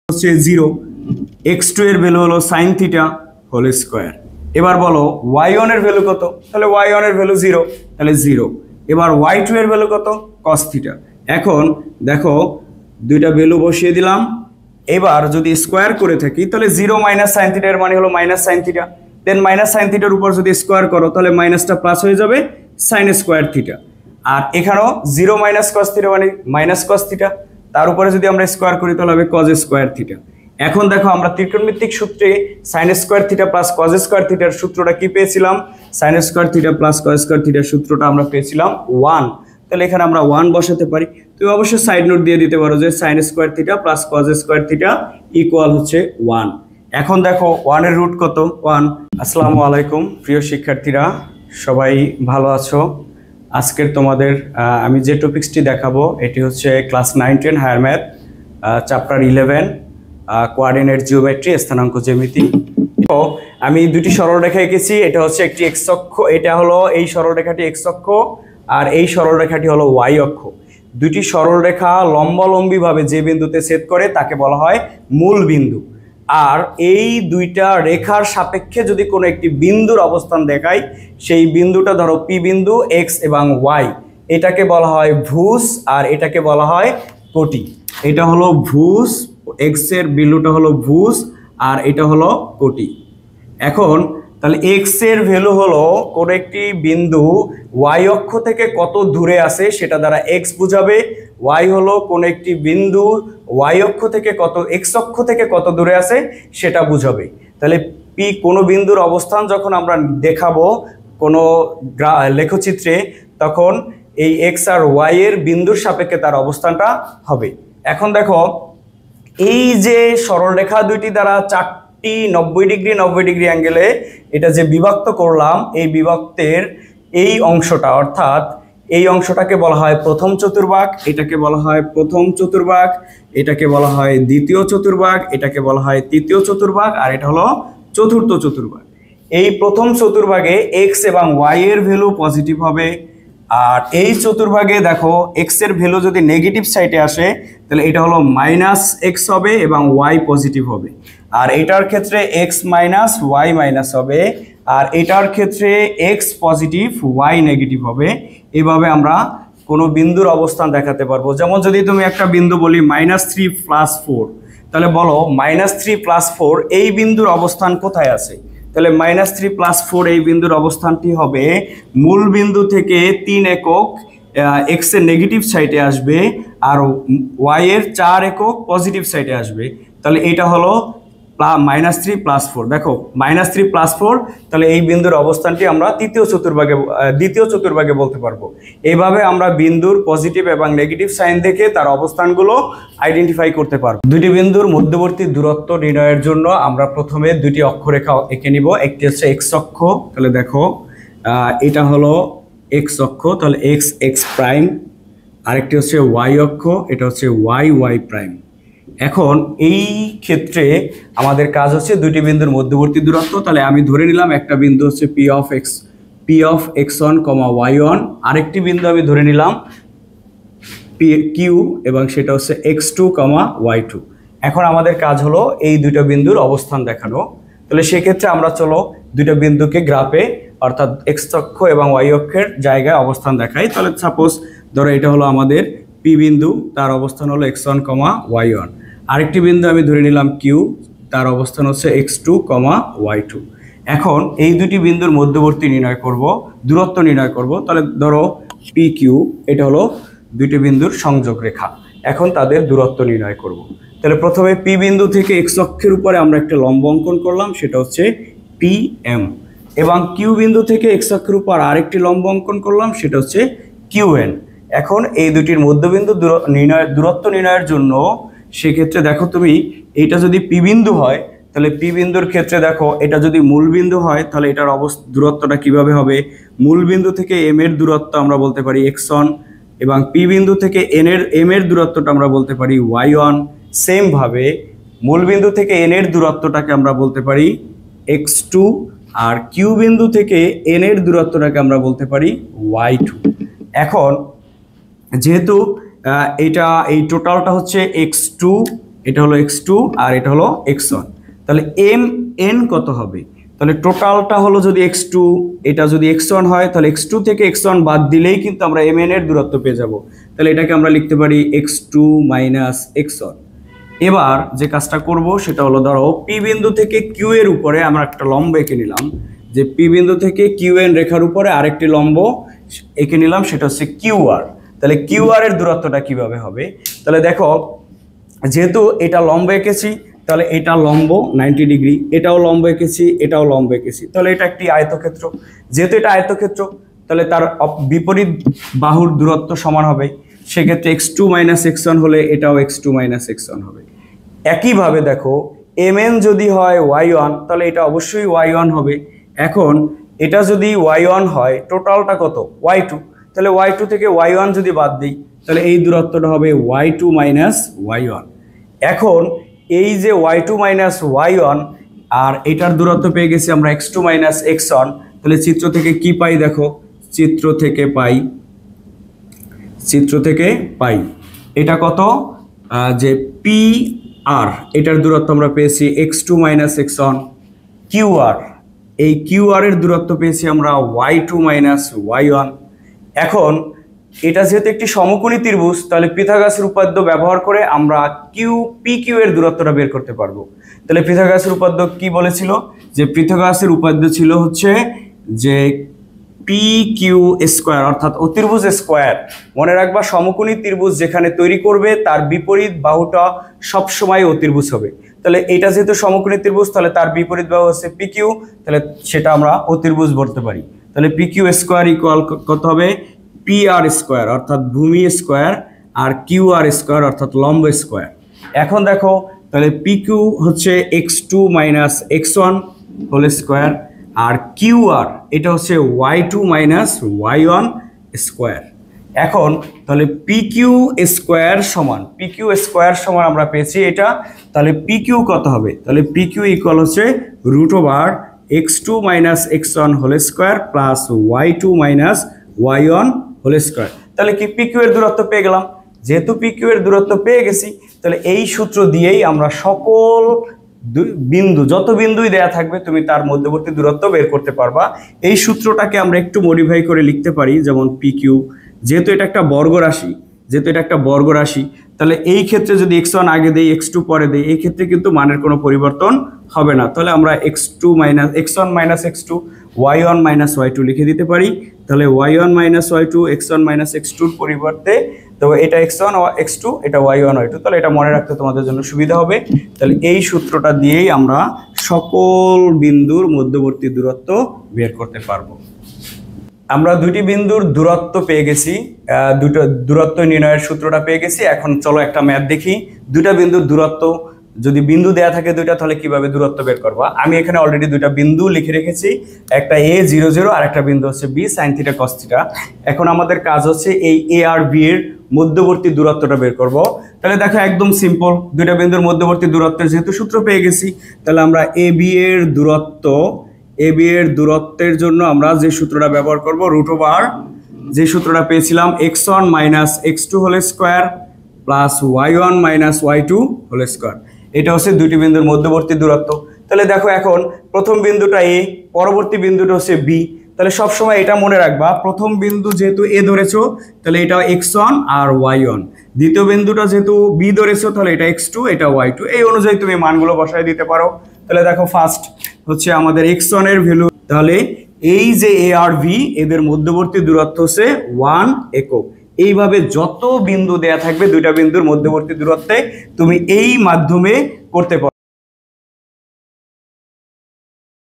হচ্ছে 0, x2 এর value হলো sin থিটা হোল স্কয়ার। এবার বলো y1 এর ভ্যালু কত? তাহলে y1 এর ভ্যালু 0, তাহলে 0। এবার y2 এর ভ্যালু কত? cos theta. এখন দেখো দুইটা ভ্যালু বসিয়ে দিলাম। এবার যদি স্কয়ার করে থাকি তাহলে 0 মাইনাস sin থিটা এর মানে হলো minus sin theta, than minus sin থিটার উপর যদি স্কয়ার করো তাহলে মাইনাসটা প্লাস হয়ে যাবে sin স্কয়ার থিটা। আর এখানেও 0 মাইনাস cos থিটা মানে মাইনাস cos থিটা, তার উপরে যদি আমরা স্কয়ার করি তাহলে হবে cos স্কয়ার থিটা। এখন দেখো আমরা ত্রিকোণমিতিক সূত্রে sin square theta plus cos square থিটার সূত্রটা কি পেয়েছিলাম? sin square theta plus cos square থিটার সূত্রটা আমরা পেয়েছিলাম 1। তাহলে এখানে আমরা 1 বসাতে পারি। তুমি অবশ্যই সাইড নোট দিয়ে দিতে পারো যে sin square theta plus cos square theta equal হচ্ছে 1। এখন দেখো 1 এর রুট কত? 1। আসসালামু আলাইকুম প্রিয় শিক্ষার্থীরা, সবাই ভালো আছো? আজকের তোমাদের আমি যে টপিকসটি দেখাবো এটি হচ্ছে class 9-10 higher math chapter 11 coordinate geometry স্থানাঙ্ক জ্যামিতি। তো আমি দুটি সরলরেখা এঁকেছি। এটা হচ্ছে একটি x অক্ষ, এটা হলো এই সরলরেখাটি x অক্ষ আর এই সরলরেখাটি হলো y অক্ষ। দুটি সরলরেখা লম্বালম্বিভাবে যে বিন্দুতে ছেদ করে তাকে বলা হয় মূল বিন্দু। আর এই দুইটা রেখার সাপেক্ষে যদি কোনো একটি বিন্দুর অবস্থান দেখায়, সেই বিন্দুটা ধরো পি বিন্দু x এবং y, এটাকে বলা হয় ভুজ আর এটাকে বলা হয় কোটি। এটা হলো ভুজ, x এর বিন্দুটা হলো ভুজ আর এটা হলো কোটি। এখন তাহলে x এর ভ্যালু হলো কোন একটি বিন্দু y অক্ষ থেকে কত দূরে আছে সেটা দ্বারা x বুঝাবে, y হলো কোন একটি বিন্দু y অক্ষ থেকে কত x অক্ষ থেকে কত দূরে আছে সেটা বুঝাবে। তাহলে p কোনো বিন্দুর অবস্থান যখন আমরা দেখাবো কোনো লেখচিত্রে, তখন এই x আর y এর বিন্দুর সাপেক্ষে তার অবস্থানটা হবে। এখন দেখো এই যে সরলরেখা দুইটি দ্বারা 4টি 90 ডিগ্রি অ্যাঙ্গেলে এটা যে বিভক্ত করলাম, এই বিভক্তের এই অংশটা অর্থাৎ এই অংশটাকে বলা হয় প্রথম চতুর্ভাগ, এটাকে বলা হয় প্রথম চতুর্ভাগ, এটাকে বলা হয় দ্বিতীয় চতুর্ভাগ, এটাকে বলা হয় তৃতীয় চতুর্ভাগ আর এটা হলো চতুর্থ চতুর্ভাগ। এই প্রথম চতুর্ভাগে x এবং y এর ভ্যালু পজিটিভ হবে। আর এই চতুর্ভাগে দেখো x এর ভ্যালু যদি নেগেটিভ সাইডে আসে তাহলে এটা হলো মাইনাস x হবে এবং y পজিটিভ হবে। আর এটার ক্ষেত্রে x মাইনাস y মাইনাস হবে, আর এটার ক্ষেত্রে x পজিটিভ y নেগেটিভ হবে। এভাবে আমরা কোনো বিন্দুর অবস্থান দেখাতে পারবো। যেমন যদি তুমি একটা বিন্দু বলি -3 + 4, তাহলে বলো -3 + 4 এই বিন্দুর অবস্থান কোথায় আছে? তাহলে -3 + 4 এই বিন্দুর অবস্থানটি হবে মূল বিন্দু থেকে 3 একক x এর নেগেটিভ সাইডে আসবে আর y এর 4 একক পজিটিভ সাইডে আসবে। তাহলে এটা হলো -3 + 4। দেখো -3 + 4, তাহলে এই বিন্দুর অবস্থানটি আমরা দ্বিতীয় চতুর্ভাগে বলতে পারবো। এইভাবে আমরা বিন্দুর পজিটিভ এবং নেগেটিভ সাইন দেখে তার অবস্থানগুলো আইডেন্টিফাই করতে পারবো। দুটি বিন্দুর মধ্যবর্তী দূরত্ব নির্ণয়ের জন্য আমরা প্রথমে দুটি অক্ষরেখা এঁকে নিব। একটি হচ্ছে x অক্ষ, তাহলে দেখো এটা হলো x অক্ষ, তাহলে x প্রাইম। আরেকটি হচ্ছে y অক্ষ, এটা হচ্ছে y প্রাইম। এখন এই ক্ষেত্রে আমাদের কাজ হচ্ছে দুটি বিন্দুর মধ্যবর্তী দূরত্ব। তাহলে আমি ধরে নিলাম একটা বিন্দু হচ্ছে p of x1, y1, আরেকটি বিন্দু আমি ধরে নিলাম q এবং সেটা হচ্ছে x2, y2। এখন আমাদের কাজ হলো এই দুটো বিন্দুর অবস্থান দেখানো। তাহলে সেক্ষেত্রে আমরা চলো দুটো বিন্দুকে গ্রাফে অর্থাৎ x অক্ষ এবং y অক্ষের জায়গায় অবস্থান দেখাই। তাহলে সাপোজ ধরো এটা হলো আমাদের p বিন্দু, তার অবস্থান হলো x1, y1। আরেকটি বিন্দু আমি ধরে নিলাম q, তার অবস্থান হচ্ছে x2, y2। এখন এই দুটি বিন্দুর মধ্যবর্তী নির্ণয় করব, দূরত্ব নির্ণয় করব। তাহলে ধরো pq, এটা হলো দুটি বিন্দুর সংযোগ রেখা। এখন তাদের দূরত্ব নির্ণয় করব। তাহলে প্রথমে p বিন্দু থেকে x অক্ষের উপরে আমরা একটা লম্ব অঙ্কন করলাম, সেটা হচ্ছে pm, এবং q বিন্দু থেকে x অক্ষের উপর আরেকটি লম্ব অঙ্কন করলাম, সেটা হচ্ছে qn। এখন এই দুটির মধ্যবিন্দু দূরত্ব নির্ণয়ের জন্য সেক্ষেত্রে দেখো তুমি এইটা যদি পি বিন্দু হয় তাহলে পি বিন্দুর ক্ষেত্রে দেখো এটা যদি মূল বিন্দু হয় তাহলে এটার দূরত্বটা কিভাবে হবে? মূল বিন্দু থেকে m এর দূরত্ব আমরা বলতে পারি x1 এবং পি বিন্দু থেকে m এর দূরত্বটা আমরা বলতে পারি y1। সেম ভাবে মূল বিন্দু থেকে n এর দূরত্বটাকে আমরা বলতে পারি x2 আর কিউ বিন্দু থেকে n এর দূরত্বটাকে আমরা বলতে পারি y2। এখন যেহেতু এটা এই টোটালটা হচ্ছে x2 এটা হলো x2 আর এটা হলো x1। তাহলে mn কত হবে? তাহলে টোটালটা হলো যদি x2, এটা যদি x1 হয় তাহলে x2 থেকে x1 বাদ দিলেই কিন্তু আমরা mn এর দূরত্ব পেয়ে যাব। তাহলে এটাকে আমরা লিখতে পারি x2 x1। এবার যে কাজটা করব সেটা হলো, ধরো p বিন্দু থেকে q এর উপরে আমরা একটা লম্ব এঁকে নিলাম, যে p বিন্দু থেকে qn রেখার উপরে আরেকটি লম্ব এঁকে নিলাম, সেটা হচ্ছে qr। তাহলে qr এর দূরত্বটা কিভাবে হবে? তাহলে দেখো, যেহেতু এটা লম্ব এঁকেছি তাহলে এটা লম্ব 90 ডিগ্রি, এটাও লম্ব এঁকেছি, এটাও লম্ব এঁকেছি, তাহলে এটা একটি আয়তক্ষেত্র। যেহেতু এটা আয়তক্ষেত্র তাহলে তার বিপরীত বাহুর দূরত্ব সমান হবে, সেক্ষেত্রে x2 x1 হলে এটাও x2 x1 হবে। একইভাবে দেখো mn যদি হয় y1 তাহলে এটা অবশ্যই y1 হবে। এখন এটা যদি y1 হয়, টোটালটা কত? y2। তাহলে y2 থেকে y1 যদি বাদ দিই তাহলে এই দূরত্বটা হবে y2 y1। এখন এই যে y2 y1 আর এটার দূরত্ব পেয়ে গেছি আমরা x2 x1। তাহলে চিত্র থেকে কি পাই? দেখো, চিত্র থেকে পাই এটা কত, যে পি আর এটার দূরত্ব আমরা পেয়েছি x2 x1। qr, এই qr এর দূরত্ব পেয়েছি আমরা y2 y1। এখন এটা যেহেতু একটি সমকোণী ত্রিভুজ, তাহলে পিথাগোরাসের উপপাদ্য ব্যবহার করে আমরা pq এর দূরত্বটা বের করতে পারবো। তাহলে পিথাগোরাসের উপপাদ্য কি বলেছিল? যে পিথাগোরাসের উপপাদ্য ছিল হচ্ছে যে pq স্কয়ার, অর্থাৎ অতির্ভুজ স্কয়ার। মনে রাখবা, সমকোণী ত্রিভুজ যেখানে তৈরি করবে তার বিপরীত বাহুটা সবসময় অতির্ভুজ হবে। তাহলে এটা যেহেতু সমকোণী ত্রিভুজ তাহলে তার বিপরীত বাহু হচ্ছে pq, তাহলে সেটা আমরা অতির্ভুজ বলতে পারি। তাহলে pq স্কয়ার ইকুয়াল কত হবে? pr স্কয়ার অর্থাৎ ভূমি স্কয়ার আর qr স্কয়ার অর্থাৎ লম্ব স্কয়ার। এখন দেখো, তাহলে pq হচ্ছে x2 x1 হোল স্কয়ার আর qr এটা হচ্ছে y2 y1 স্কয়ার। এখন তাহলে pq স্কয়ার সমান আমরা পেয়েছি এটা। তাহলে pq কত হবে? তাহলে pq ইকুয়াল হচ্ছে √x2 x1 whole square plus y2 y1 whole square. তাহলে কি pq এর দূরত্ব পেয়ে গেলাম। যেহেতু pq এর দূরত্ব পেয়ে গেছি তাহলে এই সূত্র দিয়েই আমরা সকল বিন্দু, যত বিন্দুই দেয়া থাকবে তুমি তার মধ্যবর্তী দূরত্ব বের করতে পারবা। এই সূত্রটাকে আমরা একটু মডিফাই করে লিখতে পারি, যেমন pq, যেহেতু এটা একটা বর্গ রাশি তাহলে এই ক্ষেত্রে যদি x1 আগে দেই x2 পরে দেই, এই ক্ষেত্রে কিন্তু মানের কোনো পরিবর্তন হবে না। তাহলে আমরা x1 x2 y1 y2 লিখে দিতে পারি। তাহলে y1 y2 x1 x2 এর পরিবর্তে তো এটা x1 x2 এটা y1 y2, তাহলে এটা মনে রাখতে তোমাদের জন্য সুবিধা হবে। তাহলে এই সূত্রটা দিয়েই আমরা সকল বিন্দুর মধ্যবর্তী দূরত্ব বের করতে পারবো। আমরা দুটি বিন্দুর দূরত্ব পেয়ে গেছি, দুটো দূরত্ব নির্ণয়ের সূত্রটা পেয়ে গেছি। এখন চলো একটা ম্যাথ দেখি। দুটা বিন্দুর দূরত্ব, যদি বিন্দু দেয়া থাকে দুইটা তাহলে কিভাবে দূরত্ব বের করবা? আমি এখানে অলরেডি দুইটা বিন্দু লিখে রেখেছি, একটা a 0 0 আর একটা বিন্দু হচ্ছে b sin θ cos θ। এখন আমাদের কাজ হচ্ছে এই a আর b এর মধ্যবর্তী দূরত্বটা বের করব। তাহলে দেখো একদম সিম্পল, দুইটা বিন্দুর মধ্যবর্তী দূরত্বের যেহেতু সূত্র পেয়ে গেছি, তাহলে আমরা ab এর দূরত্বের জন্য আমরা যে সূত্রটা ব্যবহার করব যে সূত্রটা পেয়েছিলাম x1 x2 whole square plus y1 y2 whole square. এটা হচ্ছে দুটি বিন্দুর মধ্যবর্তী দূরত্ব। তাহলে দেখো এখন প্রথম বিন্দুটা a, পরবর্তী বিন্দুটা হচ্ছে b। তাহলে সব সময় এটা মনে রাখবা, প্রথম বিন্দু যেহেতু a ধরেছো তাহলে এটা x1 আর y1, দ্বিতীয় বিন্দুটা যেহেতু b ধরেছো তাহলে এটা x2 এটা y2, এই অনুযায়ী তুমি মানগুলো বসায় দিতে পারো। তাহলে দেখো ফার্স্ট হচ্ছে আমাদের x1 এর ভ্যালু, তাহলে এই যে a আর b এদের মধ্যবর্তী দূরত্ব হচ্ছে 1 একক। এইভাবে যত বিন্দু দেয়া থাকবে দুইটা বিন্দুর মধ্যবর্তী দূরত্বে তুমি এই মাধ্যমে করতে পারো।